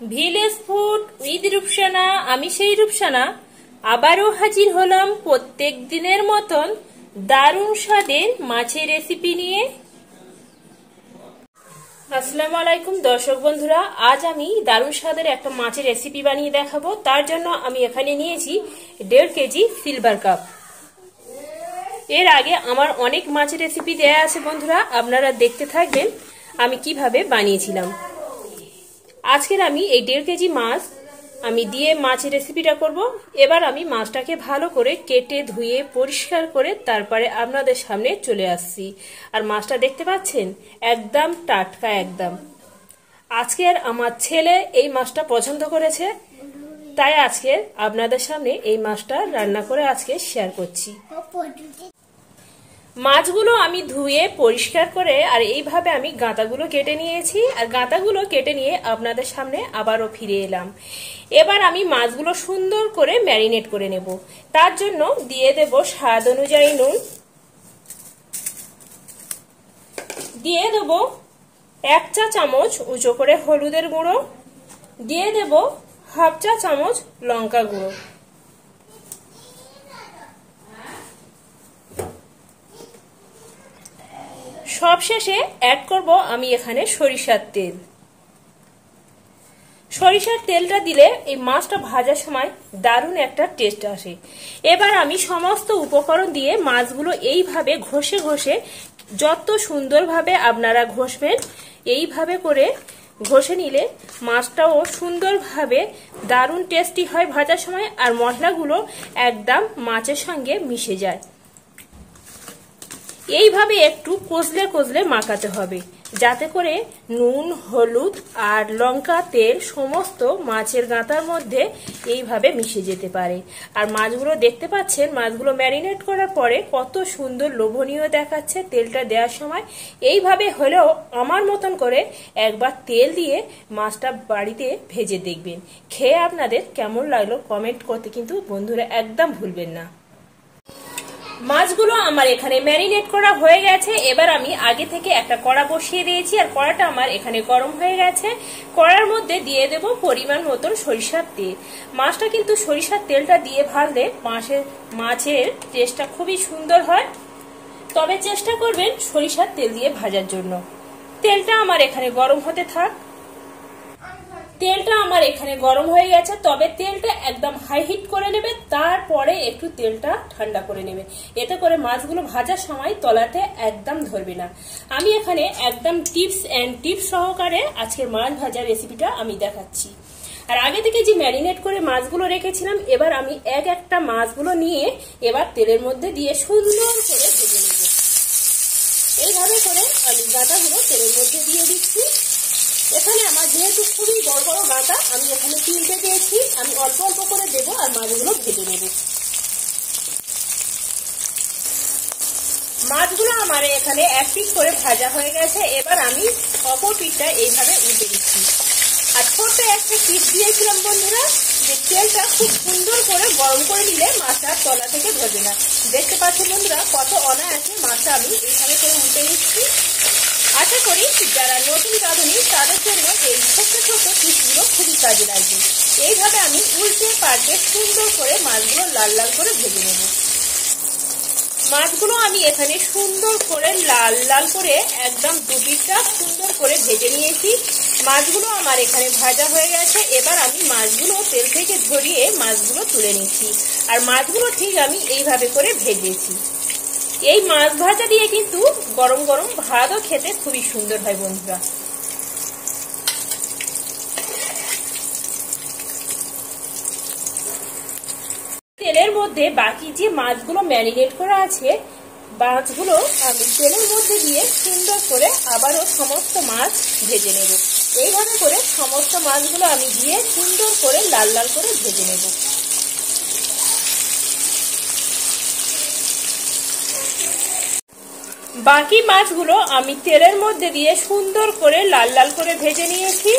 Village food with Rupsana. আমি সেই রূপসানা আবারও হাজির হলাম প্রত্যেক দিনের মতন দারুণ স্বাদের মাছের রেসিপি নিয়ে। আসসালামু আলাইকুম দর্শক বন্ধুরা, আজ আমি দারুণ স্বাদের একটা মাছের রেসিপি বানিয়ে দেখাবো। তার জন্য আমি এখানে নিয়েছি 1.5 কেজি সিলভার কাপ। এর আগে আমার অনেক মাছের রেসিপি দেয়া আছে বন্ধুরা, আপনারা দেখতে থাকবেন আমি কিভাবে বানিয়েছিলাম। আজকের আমি এই 1.5 কেজি মাছ আমি দিয়ে মাছের রেসিপিটা করব। এবার আমি মাছটাকে ভালো করে কেটে ধুয়ে পরিষ্কার করে তারপরে আপনাদের সামনে চলে আসছি। আর মাছটা দেখতে পাচ্ছেন একদম টাটকা একদম। আজকের আমার ছেলে এই মাছটা পছন্দ করেছে, তাই আজকে আপনাদের সামনে এই মাছটা রান্না করে আজকে শেয়ার করছি। মাছগুলো আমি ধুয়ে পরিষ্কার করে আর এইভাবে আমি গাঁতাগুলো কেটে নিয়েছি। আর গাঁতাগুলো কেটে নিয়ে আপনাদের সামনে আবারও ফিরে এলাম। এবার আমি মাছগুলো সুন্দর করে ম্যারিনেট করে নেব। তার জন্য দিয়ে দেব স্বাদ অনুযায়ী নুন, দিয়ে দেব 1 চা চামচ উঁচু করে হলুদের গুঁড়ো, দিয়ে দেব 1/2 চা চামচ লঙ্কা গুঁড়ো, সবশেষে অ্যাড করব আমি এখানে সরিষার তেল। সরিষার তেলটা দিলে এই মাছটা ভাজার সময় দারুণ একটা টেস্ট আসে। এবার আমি সমস্ত উপকরণ দিয়ে মাছগুলো এইভাবে ঘষে ঘষে, যত সুন্দরভাবে আপনারা ঘষবেন এইভাবে করে ঘষে নিলে মাছটাও সুন্দরভাবে দারুণ টেস্টি হয় ভাজার সময়। আর মশলাগুলো একদম মাছের সঙ্গে মিশে যায়। এইভাবে একটু কষলে কষলে মাখাতে হবে, যাতে করে নুন, হলুদ আর লঙ্কা তেল সমস্ত মাছের গাঁতার মধ্যে এইভাবে মিশে যেতে পারে। আর মাছগুলো দেখতে পাচ্ছেন, মাছগুলো ম্যারিনেট করার পরে কত সুন্দর লোভনীয় দেখাচ্ছে তেলটা দেওয়ার সময়। এইভাবে হলেও আমার মতন করে একবার তেল দিয়ে মাছটা বাড়িতে ভেজে দেখবেন। খেয়ে আপনাদের কেমন লাগলো কমেন্ট করতে কিন্তু বন্ধুরা একদম ভুলবেন না। মাছগুলো আমার এখানে ম্যারিনেট করা হয়ে গেছে। এবার আমি আগে থেকে একটা কড়া বসিয়ে দিয়েছি আর কড়াটা আমার এখানে গরম হয়ে গেছে। কড়ার মধ্যে দিয়ে দেব পরিমাণ মতন সরিষার তেল। মাছটা কিন্তু সরিষার তেলটা দিয়ে ভাজলে মাছের টেস্টটা খুবই সুন্দর হয়, তবে চেষ্টা করবেন সরিষার তেল দিয়ে ভাজার জন্য। তেলটা আমার এখানে গরম হতে থাক। তেলটা আমার এখানে গরম হয়ে গেছে, তবে তেলটা একদম হাই হিট করে নেবে, তারপরে একটু তেলটা ঠান্ডা করে নেবে। এতে করে মাছগুলো ভাজার সময় তলাতে একদম ধরবে না। আমি এখানে একদম টিপস এন্ড টিপস সহকারে আজকের মাছ ভাজার রেসিপিটা আমি দেখাচ্ছি। আর আগে থেকে যে ম্যারিনেট করে মাছগুলো রেখেছিলাম, এবার আমি একটা মাছগুলো নিয়ে এবার তেলের মধ্যে দিয়ে সুন্দর করে ভেজে নেব। এইভাবে করে আমি গাঁটাগুলো তেলের মধ্যে দিয়ে দিচ্ছি। এখানে আমার যেহেতু খুবই বড় বড় গাঁটা, আমি এখানে 3টে দিয়েছি। আমি অল্প অল্প করে দেবো আর মাছগুলো ভেজে নেব। মাছগুলো আমার এখানে 1 পিস করে ভাজা হয়ে গেছে। এবার আমি অপর পিসটা এইভাবে উল্টে দিচ্ছি। আর ছোট্ট একটা টিপ দিয়েছিলাম বন্ধুরা, যে তেলটা খুব সুন্দর করে গরম করে নিলে মাছটা তলা থেকে ধরবে না। দেখতে পাচ্ছেন বন্ধুরা কত অনায়াসে মাছটা আমি এইভাবে করে উল্টে দিচ্ছি। আশা করি যারা নতুন রাঁধুনি তাদের জন্য এই ছোট্ট ছোট্ট টিপসগুলো খুবই কাজে লাগবে। এইভাবে আমি উল্টে পাল্টে সুন্দর করে মাছগুলো লাল লাল করে ভেজে নেব। মাছগুলো আমি এখানে সুন্দর করে লাল লাল করে একদম 2 পিসটা সুন্দর করে ভেজে নিয়েছি। মাছগুলো আমার এখানে ভাজা হয়ে গেছে। এবার আমি মাছগুলো তেল থেকে ঝরিয়ে মাছগুলো তুলে নিচ্ছি। আর মাছগুলো ঠিক আমি এইভাবে করে ভেজেছি। এই মাছ ভাজা দিয়ে কিন্তু গরম গরম ভাতও খেতে খুবই সুন্দর হয় বন্ধুরা। তেলের মধ্যে বাকি যে মাছগুলো ম্যারিনেট করা আছে, মাছগুলো আমি তেলের মধ্যে দিয়ে সুন্দর করে আবারও সমস্ত মাছ ভেজে নেব। এইভাবে করে সমস্ত মাছগুলো আমি দিয়ে সুন্দর করে লাল লাল করে ভেজে নেব। বাকি মাছগুলো আমি তেলের মধ্যে দিয়ে সুন্দর করে লাল লাল করে ভেজে নিয়েছি।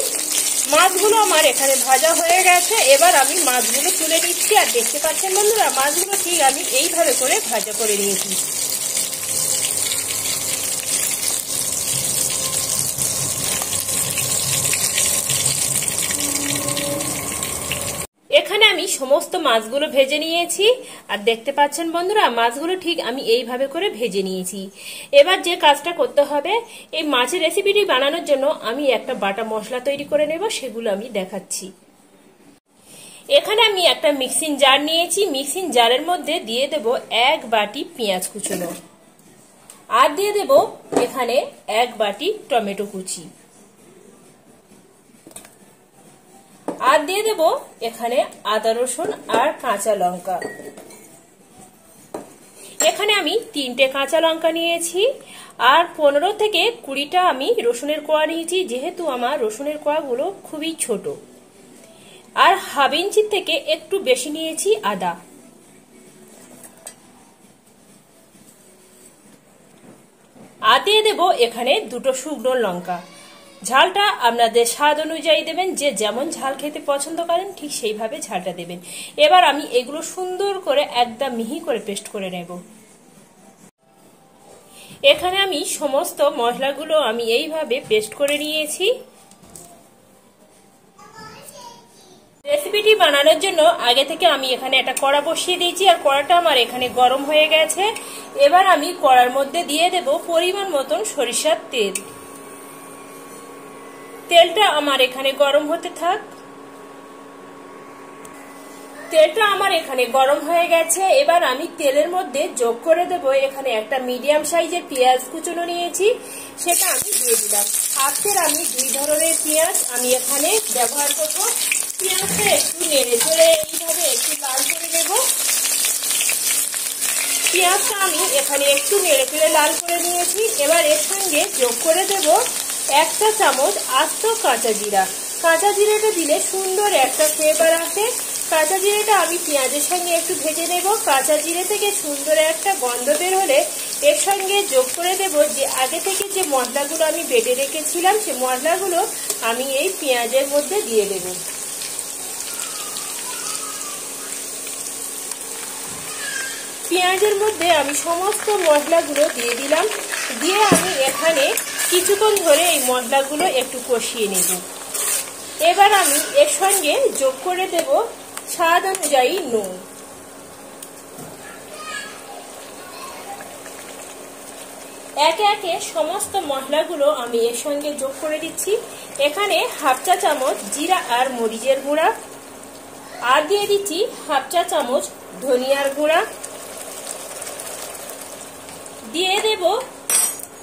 মাছগুলো আমার এখানে ভাজা হয়ে গেছে। এবার আমি মাছগুলো তুলে নিচ্ছি। আর দেখতে পাচ্ছেন বন্ধুরা, মাছগুলো ঠিক আমি এইভাবে করে ভাজা করে নিয়েছি। সমস্ত মাছগুলো ভেজে নিয়েছি আর দেখতে পাচ্ছেন বন্ধুরা মাছগুলো ঠিক আমি এইভাবে করে ভেজে নিয়েছি। এবার যে কাজটা করতে হবে, এই মাছের রেসিপিটি বানানোর জন্য আমি একটা বাটা মশলা তৈরি করে নেব, সেগুলো আমি দেখাচ্ছি। এখানে আমি একটা মিক্সিং জার নিয়েছি, মিক্সিং জারের মধ্যে দিয়ে দেব 1 বাটি পেঁয়াজ কুচনো, আর দিয়ে দেব এখানে 1 বাটি টমেটো কুচি, আর দিয়ে দেব এখানে আদা রসুন আর কাঁচা লঙ্কা। এখানে আমি 3টে কাঁচা লঙ্কা নিয়েছি আর 15 থেকে 20টা আমি রসুনের কোয়া নিয়েছি, যেহেতু আমার রসুনের কোয়াগুলো খুবই ছোট। আর 1/2 ইঞ্চি থেকে একটু বেশি নিয়েছি আদা। আর দিয়ে দেব এখানে 2টো শুকনো লঙ্কা। ঝালটা আপনাদের স্বাদ অনুযায়ী দেবেন, যে যেমন ঝাল খেতে পছন্দ করেন ঠিক সেইভাবে ঝালটা দেবেন। এবার আমি এগুলো সুন্দর করে একদম মিহি করে পেস্ট করে নেব। এখানে আমি সমস্ত মশলাগুলো আমি এইভাবে পেস্ট করে নিয়েছি। রেসিপিটি বানানোর জন্য আগে থেকে আমি এখানে একটা কড়া বসিয়ে দিয়েছি আর কড়াটা আমার এখানে গরম হয়ে গেছে। এবার আমি কড়ার মধ্যে দিয়ে দেব পরিমাণ মতন সরিষার তেল। তেলটা আমার এখানে গরম হতে থাক। তেলটা আমার এখানে গরম হয়ে গেছে। এবার আমি তেলের মধ্যে যোগ করে দেব এখানে একটা মিডিয়াম সাইজের পেঁয়াজ কুচনো নিয়েছি, সেটা আমি দিয়ে দিলাম। আজকের আমি 2 ধরনের পেঁয়াজ আমি এখানে ব্যবহার করব। পেঁয়াজটা একটু নেড়ে চেড়ে এইভাবে একটু লাল করে দেব। পেঁয়াজটা আমি এখানে একটু নেড়ে চেড়ে লাল করে নিয়েছি। এবার এর সঙ্গে যোগ করে দেব 1 চা চামচ আস্ত কাঁচা জিরা। কাঁচা জিরাটা দিলে সুন্দর একটা ফ্লেভার আসে। কাঁচা জিরাটা আমি পেঁয়াজের সঙ্গে একটু ভেজে নেব। কাঁচা জিরে থেকে সুন্দর একটা গন্ধ বের হলে এর সঙ্গে যোগ করে দেব যে আগে থেকে যে মশলাগুলো আমি বেটে রেখেছিলাম, সে মশলাগুলো আমি এই পেঁয়াজের মধ্যে দিয়ে দেব। পেঁয়াজের মধ্যে আমি সমস্ত মশলাগুলো দিয়ে দিলাম। দিয়ে আমি এখানে কিছুক্ষণ ধরে এই মশলাগুলো একটু কষিয়ে নেব। এবার আমি এর সঙ্গে যোগ করে দেব স্বাদ অনুযায়ী নুন। একে একে সমস্ত মশলাগুলো আমি এর সঙ্গে যোগ করে দিচ্ছি। এখানে 1/2 চা চামচ জিরা আর মরিচের গুঁড়া, আর দিয়ে দিচ্ছি 1/2 চা চামচ ধনিয়ার গুঁড়া, দিয়ে দেব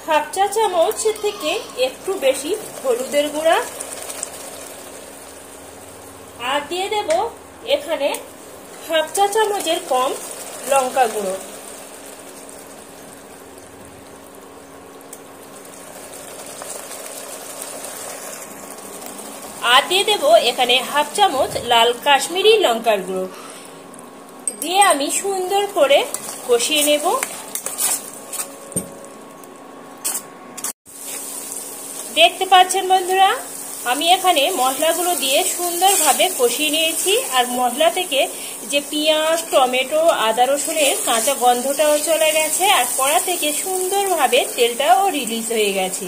1/2 চা চামচ থেকে একটু বেশি হলুদের গুঁড়া, আর দিয়ে দেব এখানে 1/2 চা চামচের কম লঙ্কা গুঁড়ো। আর দিয়ে দেব এখানে 1/2 চামচ লাল কাশ্মীরি লঙ্কার গুঁড়ো। দিয়ে আমি সুন্দর করে কষিয়ে নেব। দেখতে পাচ্ছেন বন্ধুরা, আমি এখানে মশলাগুলো দিয়ে সুন্দরভাবে কষিয়ে নিয়েছি। আর মশলা থেকে যে পেঁয়াজ, টমেটো, আদা রসুনের কাঁচা গন্ধটাও চলে গেছে, আর কড়া থেকে সুন্দরভাবে তেলটাও রিলিজ হয়ে গেছে।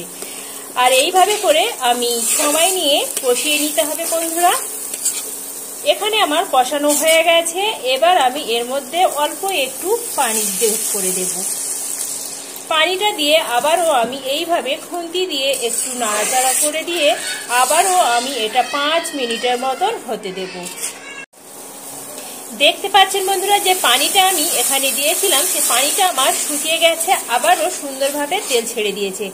আর এইভাবে করে আমি সময় নিয়ে কষিয়ে নিতে হবে বন্ধুরা। এখানে আমার কষানো হয়ে গেছে। এবার আমি এর মধ্যে অল্প একটু পানি যোগ করে দেব। পানিটা দিয়ে আবারও আমি এইভাবে খুন্তি দিয়ে একটু নাড়াচাড়া করে দিয়ে আবারও আমি এটা 5 মিনিটের মতন হতে দেব। দেখতে পাচ্ছেন বন্ধুরা যে পানিটা আমি এখানে দিয়েছিলাম, সে পানিটা আমার শুকিয়ে গেছে, আবারও সুন্দরভাবে তেল ছেড়ে দিয়েছে।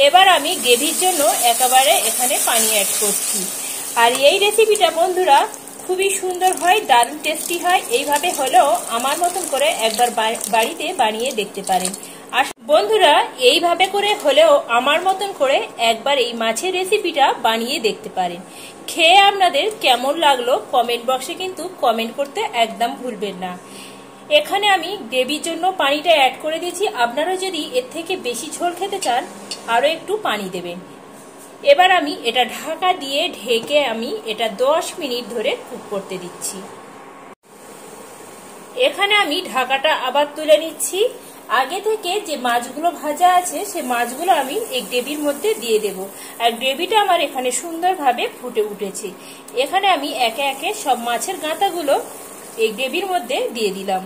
এবার আমি গ্রেভির জন্য একেবারে এখানে পানি অ্যাড করছি। আর এই রেসিপিটা বন্ধুরা খুবই সুন্দর হয়, দারুণ টেস্টি হয়। এইভাবে হলেও আমার মতন করে একবার বাড়িতে বানিয়ে দেখতে পারেন। আর বন্ধুরা এইভাবে করে হলেও আমার মতন করে একবার এই মাছের রেসিপিটা বানিয়ে দেখতে পারেন। খেয়ে আপনাদের কেমন লাগলো কমেন্ট বক্সে কিন্তু কমেন্ট করতে একদম ভুলবেন না। এখানে আমি গ্রেভির জন্য পানিটা অ্যাড করে দিয়েছি। আপনারা যদি এর থেকে বেশি ঝোল খেতে চান আরও একটু পানি দেবেন। এবার আমি এটা ঢাকা দিয়ে ঢেকে আমি এটা 10 মিনিট ধরে কুক করতে দিচ্ছি। এখানে আমি ঢাকাটা আবার তুলে নিচ্ছি। আগে থেকে যে মাছগুলো ভাজা আছে সে মাছগুলো আমি এই গ্রেভির মধ্যে দিয়ে দেব। আর গ্রেভিটা আমার এখানে সুন্দরভাবে ফুটে উঠেছে। এখানে আমি একে একে সব মাছের গাঁতাগুলো এই গ্রেভির মধ্যে দিয়ে দিলাম।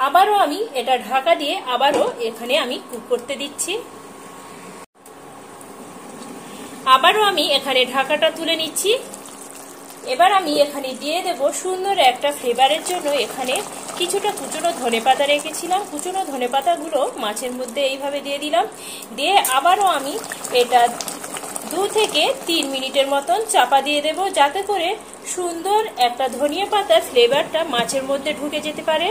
আবারও আমি এটা ঢাকা দিয়ে আবারও এখানে আমি কুক করতে দিচ্ছি। আবারও আমি এখানে ঢাকাটা তুলে নিচ্ছি। এবার আমি এখানে দিয়ে দেব সুন্দর একটা ফ্লেভারের জন্য এখানে কিছুটা কুচনো ধনেপাতা রেখেছিলাম। কুচনো ধনেপাতাগুলো মাছের মধ্যে এইভাবে দিয়ে দিলাম। দিয়ে আবারও আমি এটা 2 থেকে 3 মিনিটের মতন চাপা দিয়ে দেব, যাতে করে সুন্দর একটা ধনিয়া পাতার ফ্লেভারটা মাছের মধ্যে ঢুকে যেতে পারে।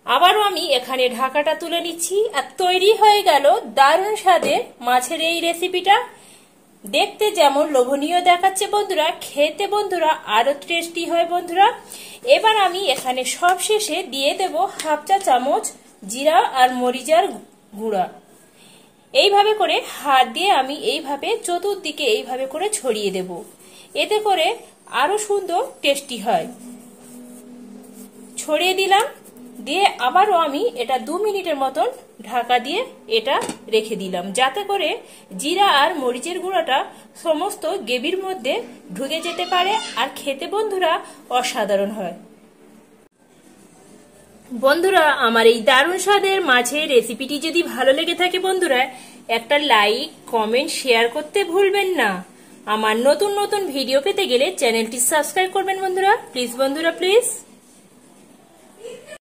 আবারও আমি এখানে ঢাকাটা তুলে নিচ্ছি। আর তৈরি হয়ে গেল দারুণ স্বাদের মাছের এই রেসিপিটা। দেখতে যেমন লোভনীয় দেখাচ্ছে বন্ধুরা, খেতে বন্ধুরা আরো টেস্টি হয় বন্ধুরা। এবার আমি এখানে সবশেষে দিয়ে দেব 1/2 চা চামচ জিরা আর মরিচার গুঁড়া। এইভাবে করে হাত দিয়ে আমি এইভাবে চতুর্দিকে এইভাবে করে ছড়িয়ে দেব, এতে করে আরো সুন্দর টেস্টি হয়। ছড়িয়ে দিলাম। দিয়ে আবারও আমি এটা 2 মিনিটের মতন ঢাকা দিয়ে এটা রেখে দিলাম, যাতে করে জিরা আর মরিচের গুঁড়াটা সমস্ত গ্রেভির মধ্যে ঢুকে যেতে পারে আর খেতে বন্ধুরা অসাধারণ হয়। বন্ধুরা আমার এই দারুণ স্বাদের মাছের রেসিপিটি যদি ভালো লেগে থাকে বন্ধুরা, একটা লাইক কমেন্ট শেয়ার করতে ভুলবেন না। আমার নতুন নতুন ভিডিও পেতে গেলে চ্যানেলটি সাবস্ক্রাইব করবেন বন্ধুরা, প্লিজ বন্ধুরা প্লিজ।